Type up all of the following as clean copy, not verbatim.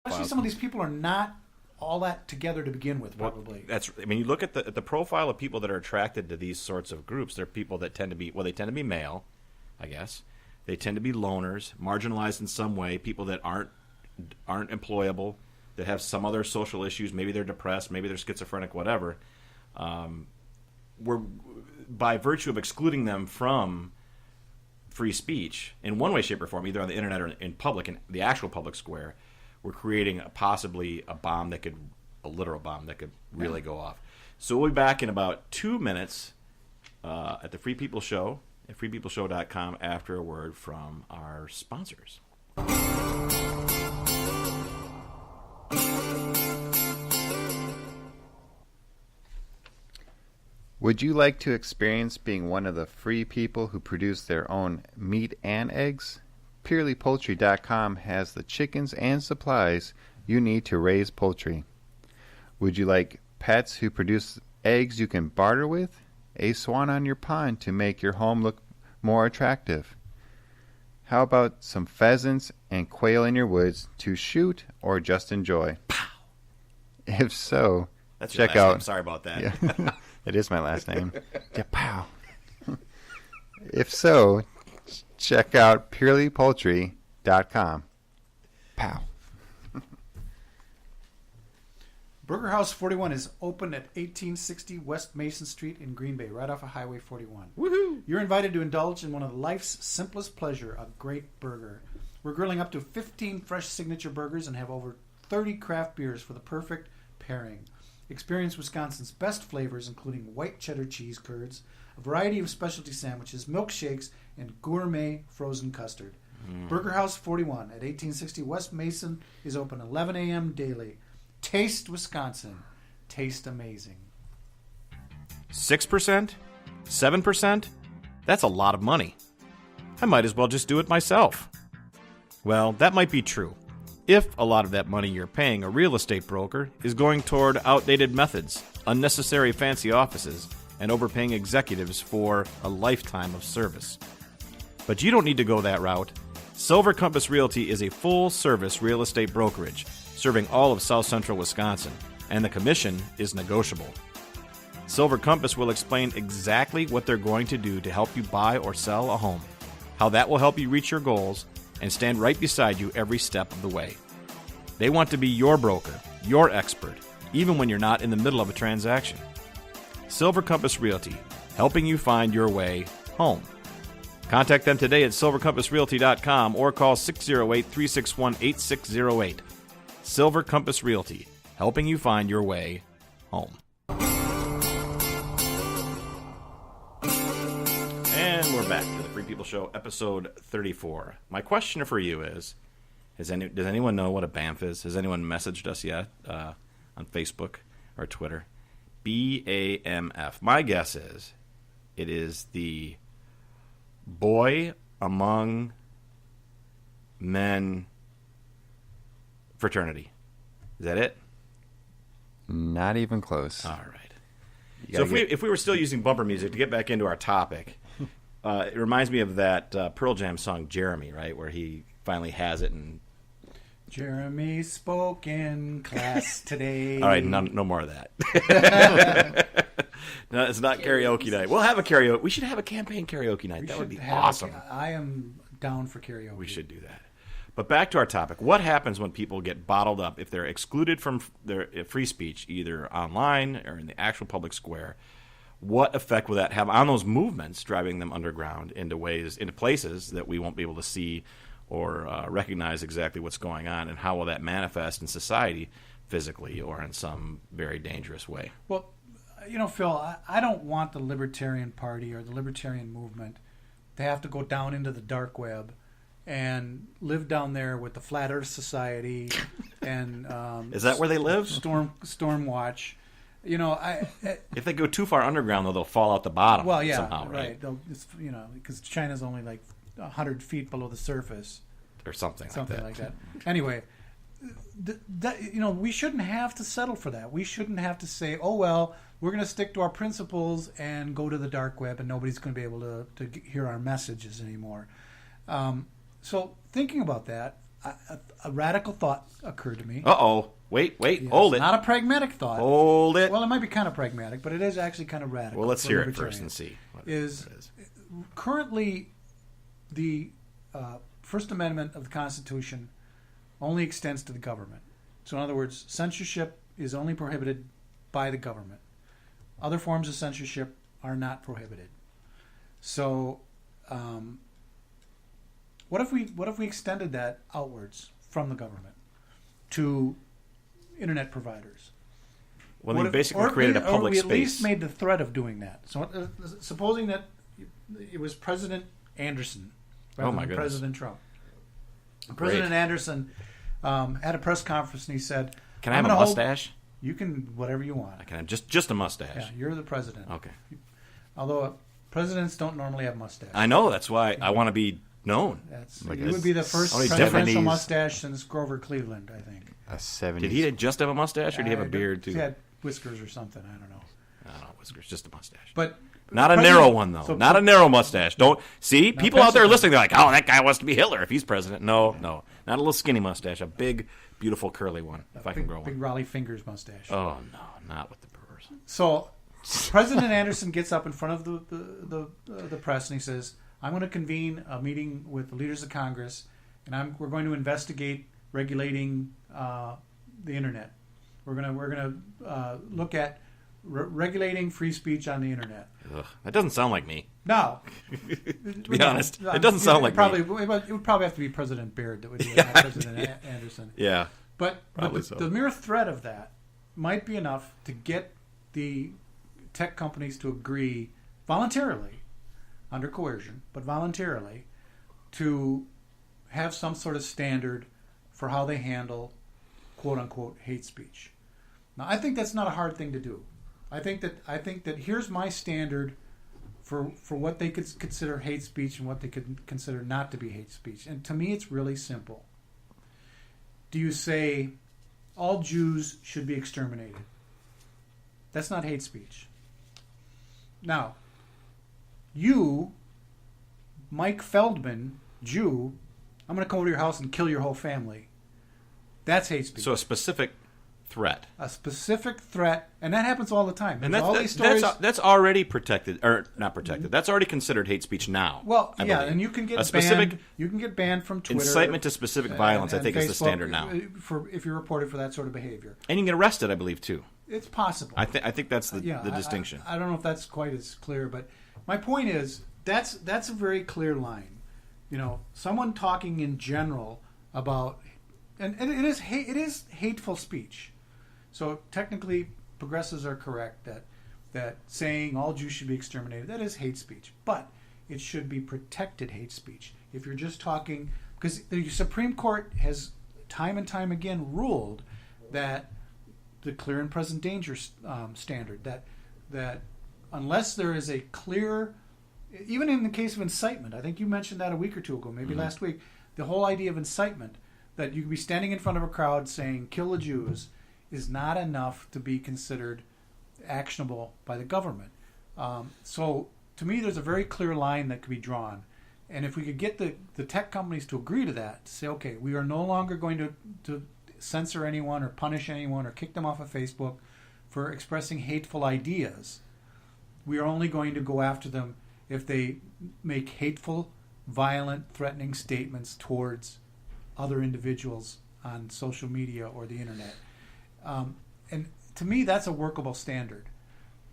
Especially some of these people are not all that together to begin with, probably. Well, you look at the profile of people that are attracted to these sorts of groups. They're people that tend to be male, I guess. They tend to be loners, marginalized in some way, people that aren't employable, that have some other social issues. Maybe they're depressed, maybe they're schizophrenic, whatever. We're, by virtue of excluding them from free speech in one way, shape, or form, either on the internet or in public, in the actual public square, we're creating possibly a literal bomb that could really go off. So we'll be back in about 2 minutes at the Free People Show at freepeopleshow.com after a word from our sponsors. Would you like to experience being one of the free people who produce their own meat and eggs? PurelyPoultry.com has the chickens and supplies you need to raise poultry. Would you like pets who produce eggs you can barter with? A swan on your pond to make your home look more attractive? How about some pheasants and quail in your woods to shoot or just enjoy? Pow! If so, that's check your last out. name. Sorry about that. Yeah, it is my last name. Yeah, pow. If so, check out purelypoultry.com. Pow. Burger House 41 is open at 1860 West Mason Street in Green Bay, right off of Highway 41. Woohoo! You're invited to indulge in one of life's simplest pleasure, a great burger. We're grilling up to 15 fresh signature burgers and have over 30 craft beers for the perfect pairing. Experience Wisconsin's best flavors, including white cheddar cheese curds, a variety of specialty sandwiches, milkshakes, and gourmet frozen custard. Burger House 41 at 1860 West Mason is open 11 a.m. daily. Taste Wisconsin. Taste amazing. 6%? 7%? That's a lot of money. I might as well just do it myself. Well, that might be true, if a lot of that money you're paying a real estate broker is going toward outdated methods, unnecessary fancy offices, and overpaying executives for a lifetime of service. But you don't need to go that route. Silver Compass Realty is a full-service real estate brokerage serving all of South Central Wisconsin, and the commission is negotiable. Silver Compass will explain exactly what they're going to do to help you buy or sell a home, how that will help you reach your goals, and stand right beside you every step of the way. They want to be your broker, your expert, even when you're not in the middle of a transaction. Silver Compass Realty, helping you find your way home. Contact them today at silvercompassrealty.com or call 608-361-8608. Silver Compass Realty, helping you find your way home. And we're back to the Free People Show, episode 34. My question for you is, does anyone know what a BAMF is? Has anyone messaged us yet on Facebook or Twitter? BAMF. My guess is it is the Boy Among Men fraternity. Is that it? Not even close. All right. So if we were still using bumper music to get back into our topic, it reminds me of that Pearl Jam song Jeremy, right, where he finally has it. And Jeremy spoke in class today. all right, no more of that. No, it's not karaoke night. We'll have a karaoke. We should have a campaign karaoke night. That would be awesome. I am down for karaoke. We should do that. But back to our topic. What happens when people get bottled up if they're excluded from their free speech, either online or in the actual public square? What effect will that have on those movements, driving them underground into places that we won't be able to see or recognize exactly what's going on, and how will that manifest in society physically or in some very dangerous way? Well, Phil, I don't want the Libertarian Party or the Libertarian movement to have to go down into the dark web and live down there with the Flat Earth Society and is that where they live? Stormwatch. If they go too far underground, though, they'll fall out the bottom. Well, yeah, somehow, right? Because China's only like 100 feet below the surface, or something like that. Anyway, we shouldn't have to settle for that. We shouldn't have to say, "Oh well, we're going to stick to our principles and go to the dark web, and nobody's going to be able to hear our messages anymore." So thinking about that, a radical thought occurred to me. Uh-oh. Wait, Yes, hold it. Not a pragmatic thought. Hold it. Well, it might be kind of pragmatic, but it is actually kind of radical. Well, let's for hear it first libertarians. and see what Is it is. currently the First Amendment of the Constitution only extends to the government. So, in other words, censorship is only prohibited by the government. Other forms of censorship are not prohibited. So, what if we extended that outwards from the government to internet providers? Well, they basically created a public or we space. at least made the threat of doing that. So, supposing that it was President Anderson rather my than goodness. President Trump. Great. President Anderson had a press conference and he said, Can I have a mustache? You can whatever you want. I can have just a mustache. Yeah, you're the president. Okay. Although presidents don't normally have mustaches. I know. That's why I want to be known. You would be the first only presidential 70s. mustache since Grover Cleveland, I think. A 70s. Did he just have a mustache, or did he have a beard too? He had whiskers or something. I don't know. I don't know, whiskers, just a mustache. But Not a President- narrow one, though. so- Not a narrow mustache. Don't see people out there president. listening. They're like, "Oh, that guy wants to be Hitler if he's president." No, not a little skinny mustache. A big, beautiful curly one. If I can grow big one. Raleigh fingers mustache. Oh no, not with the perverse. So President Anderson gets up in front of the press and he says, "I'm going to convene a meeting with the leaders of Congress, and we're going to investigate regulating the internet. We're going to look at regulating free speech on the internet." Ugh, that doesn't sound like me. No, To be honest, it doesn't sound like probably. me. It would probably have to be President Baird that would do it, Yeah, not President Anderson. Yeah, But Probably the, so. the mere threat of that might be enough to get the tech companies to agree voluntarily, under coercion, but voluntarily, to have some sort of standard for how they handle "quote unquote" hate speech. Now, I think that's not a hard thing to do. I think that here's my standard for what they could consider hate speech and what they could consider not to be hate speech. And to me, it's really simple. Do you say all Jews should be exterminated? That's not hate speech. Now, you, Mike Feldman, Jew, I'm going to come over to your house and kill your whole family. That's hate speech. so a specific threat, A specific threat, and that happens all the time. and There's all these stories. that's already protected, or not protected. That's already considered hate speech now. Well, I yeah, believe. and you can get a specific banned. You can get banned from Twitter. incitement to specific violence. I and think is the Facebook, standard now, for if you're reported for that sort of behavior. and you can get arrested. I believe too. It's possible. I think that's the distinction. I don't know if that's quite as clear, but my point is that's a very clear line. You know, someone talking in general about, and it is hateful speech. So technically, progressives are correct that saying all Jews should be exterminated, that is hate speech, but it should be protected hate speech. If you're just talking, because the Supreme Court has time and time again ruled that the clear and present danger standard, that unless there is a clear, even in the case of incitement, I think you mentioned that a week or two ago, maybe last week, the whole idea of incitement, that you could be standing in front of a crowd saying kill the Jews, is not enough to be considered actionable by the government. So to me, there's a very clear line that could be drawn. And if we could get the tech companies to agree to that, to say, okay, we are no longer going to censor anyone or punish anyone or kick them off of Facebook for expressing hateful ideas. We are only going to go after them if they make hateful, violent, threatening statements towards other individuals on social media or the internet. And to me, that's a workable standard.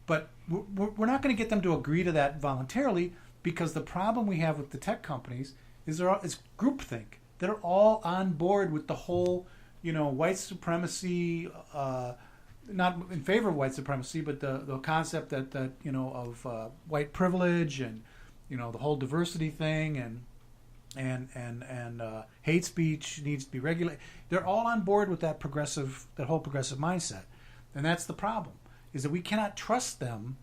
But we're not going to get them to agree to that voluntarily, because the problem we have with the tech companies is it's groupthink. They're all on board with the whole, white supremacy, not in favor of white supremacy, but the concept that of white privilege and the whole diversity thing and hate speech needs to be regulated. They're all on board with that whole progressive mindset, and that's the problem. Is that we cannot trust them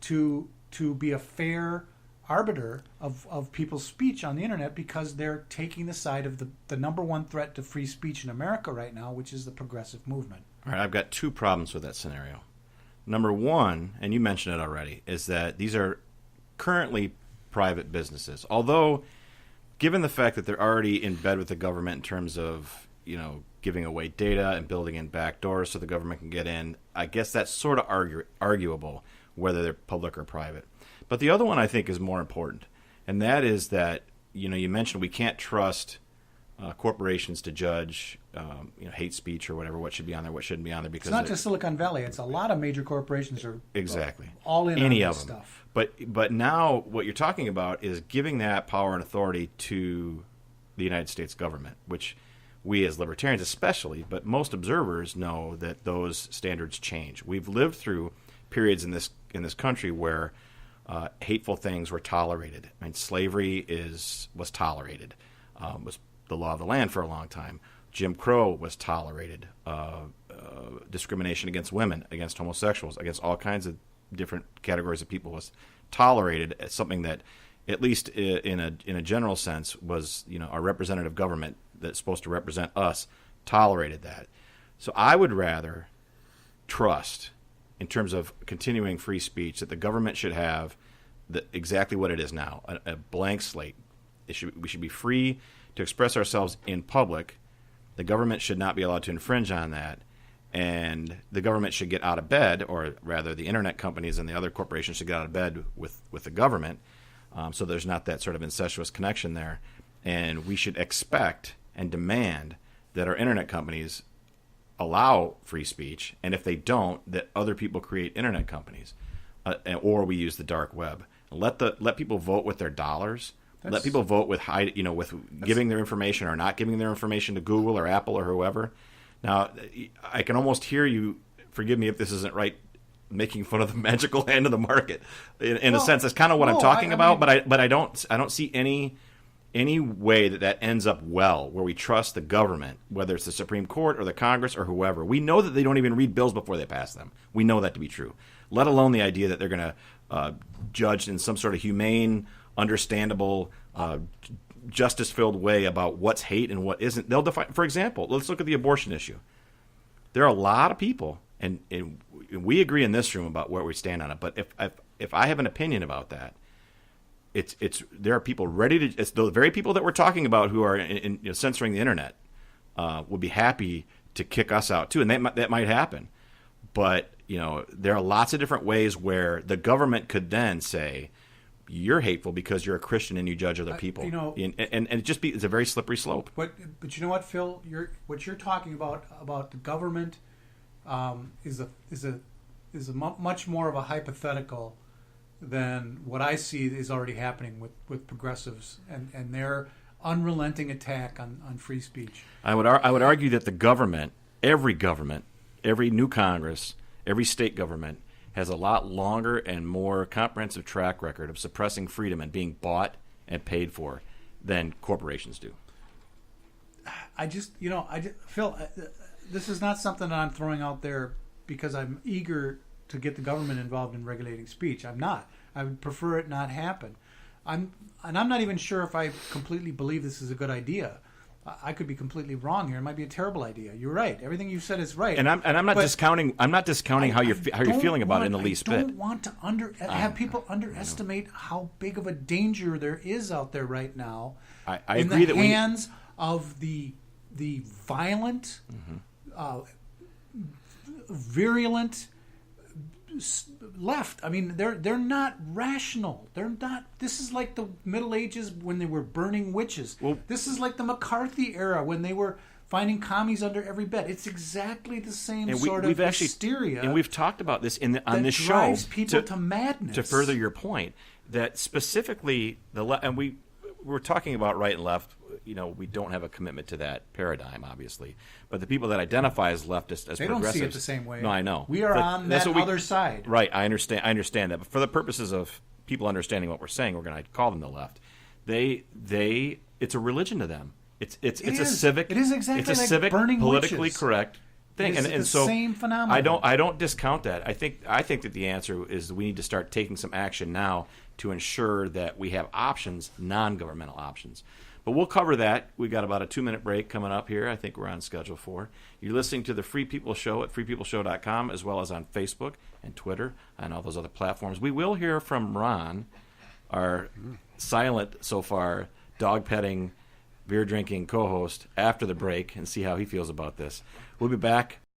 to be a fair arbiter of people's speech on the internet, because they're taking the side of the number one threat to free speech in America right now, which is the progressive movement. All right, I've got two problems with that scenario. Number one, and you mentioned it already, is that these are currently private businesses. Although given the fact that they're already in bed with the government in terms of, giving away data and building in back doors so the government can get in, I guess that's sort of arguable whether they're public or private. But the other one I think is more important, and that is that, you mentioned we can't trust corporations to judge, hate speech or whatever, what should be on there, what shouldn't be on there. Because it's not just Silicon Valley. It's a lot of major corporations are exactly all in any on of this them. stuff. But now what you're talking about is giving that power and authority to the United States government, which we as libertarians especially, but most observers know that those standards change. We've lived through periods in this country where hateful things were tolerated. I mean, slavery was tolerated, was the law of the land for a long time. Jim Crow was tolerated. Discrimination against women, against homosexuals, against all kinds of different categories of people was tolerated as something that, at least in a general sense, was our representative government that's supposed to represent us tolerated that. So I would rather trust, in terms of continuing free speech, that the government should have exactly what it is now, a blank slate. We should be free to express ourselves in public. The government should not be allowed to infringe on that. And the government should get out of bed, or rather the internet companies and the other corporations should get out of bed with the government, so there's not that sort of incestuous connection there. And we should expect and demand that our internet companies allow free speech, and if they don't, that other people create internet companies, or we use the dark web. Let people vote with their dollars. Let people vote with giving their information or not giving their information to Google or Apple or whoever. Now, I can almost hear you. Forgive me if this isn't right, making fun of the magical hand of the market. In a sense, that's kind of what I'm talking about. But I don't see any way that ends up well, where we trust the government, whether it's the Supreme Court or the Congress or whoever. We know that they don't even read bills before they pass them. We know that to be true. Let alone the idea that they're going to judge in some sort of humane, understandable, justice-filled way about what's hate and what isn't. They'll define. For example, let's look at the abortion issue. There are a lot of people, and we agree in this room about where we stand on it. But if I have an opinion about that, there are people ready to. It's the very people that we're talking about who are censoring the internet would be happy to kick us out too, and that might happen. But there are lots of different ways where the government could then say, you're hateful because you're a Christian and you judge other people. And it's a very slippery slope. But you know what, Phil? What you're talking about the government is much more of a hypothetical than what I see is already happening with progressives and their unrelenting attack on free speech. I would argue that the government, every new Congress, every state government, has a lot longer and more comprehensive track record of suppressing freedom and being bought and paid for than corporations do. Phil, this is not something that I'm throwing out there because I'm eager to get the government involved in regulating speech. I'm not. I would prefer it not happen. I'm not even sure if I completely believe this is a good idea. I could be completely wrong here. It might be a terrible idea. You're right. Everything you've said is right. And I'm not discounting. I'm not discounting how you're feeling about it in the least bit. I don't want to have people underestimate how big of a danger there is out there right now. I agree that in the hands of the violent, virulent left. I mean, they're not rational. They're not. This is like the Middle Ages when they were burning witches. Well, this is like the McCarthy era when they were finding commies under every bed. It's exactly the same sort of hysteria. And we've talked about this on this show. That drives people to madness. To further your point, that specifically we were talking about right and left. We don't have a commitment to that paradigm, obviously. But the people that identify as leftists, as they progressives, don't see it the same way. No, I know. We are on that other side. Right, I understand that. But for the purposes of people understanding what we're saying, we're going to call them the left. It's a religion to them. It's a civic. It is exactly it's a like civic, burning politically witches. Correct thing. It's and the so same phenomenon. I don't discount that. I think that the answer is we need to start taking some action now to ensure that we have options, non-governmental options. But we'll cover that. We've got about a 2-minute break coming up here. I think we're on schedule for. You're listening to the Free People Show at freepeopleshow.com, as well as on Facebook and Twitter and all those other platforms. We will hear from Ron, our silent so far dog petting, beer drinking co-host after the break and see how he feels about this. We'll be back